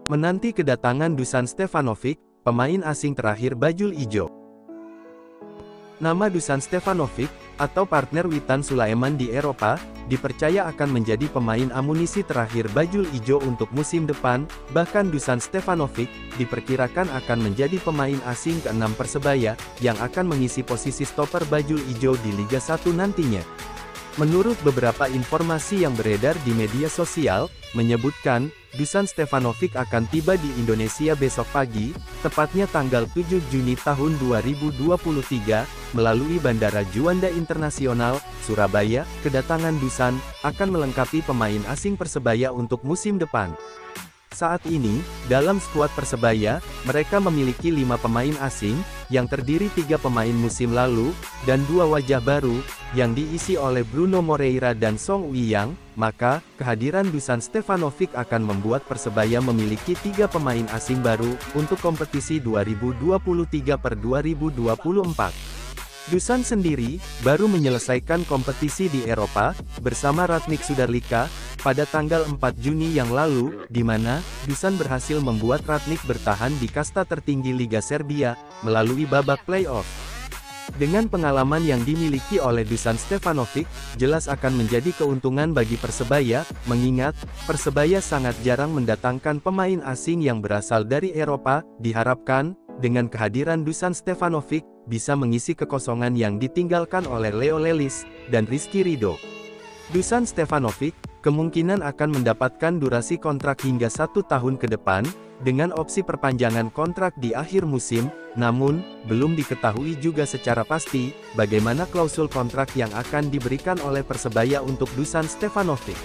Menanti kedatangan Dusan Stevanovic, pemain asing terakhir bajul ijo. Nama Dusan Stevanovic, atau partner Witan Sulaiman di Eropa, dipercaya akan menjadi pemain amunisi terakhir bajul ijo untuk musim depan. Bahkan Dusan Stevanovic diperkirakan akan menjadi pemain asing ke-6 Persebaya, yang akan mengisi posisi stopper bajul ijo di Liga 1 nantinya. Menurut beberapa informasi yang beredar di media sosial, menyebutkan, Dusan Stevanovic akan tiba di Indonesia besok pagi, tepatnya tanggal 7 Juni tahun 2023, melalui Bandara Juanda Internasional, Surabaya. Kedatangan Dusan akan melengkapi pemain asing Persebaya untuk musim depan. Saat ini, dalam skuad Persebaya, mereka memiliki 5 pemain asing, yang terdiri 3 pemain musim lalu, dan 2 wajah baru, yang diisi oleh Bruno Moreira dan Song Wei-yang. Maka, kehadiran Dusan Stevanovic akan membuat Persebaya memiliki 3 pemain asing baru, untuk kompetisi 2023-2024. Dusan sendiri, baru menyelesaikan kompetisi di Eropa, bersama Radnik Sudarlika, pada tanggal 4 Juni yang lalu, di mana, Dusan berhasil membuat Radnik bertahan di kasta tertinggi Liga Serbia, melalui babak play-off. Dengan pengalaman yang dimiliki oleh Dusan Stevanovic, jelas akan menjadi keuntungan bagi Persebaya, mengingat, Persebaya sangat jarang mendatangkan pemain asing yang berasal dari Eropa. Diharapkan, dengan kehadiran Dusan Stevanovic, bisa mengisi kekosongan yang ditinggalkan oleh Leo Lelis, dan Rizky Ridho. Dusan Stevanovic, kemungkinan akan mendapatkan durasi kontrak hingga 1 tahun ke depan, dengan opsi perpanjangan kontrak di akhir musim. Namun, belum diketahui juga secara pasti, bagaimana klausul kontrak yang akan diberikan oleh Persebaya untuk Dusan Stevanovic.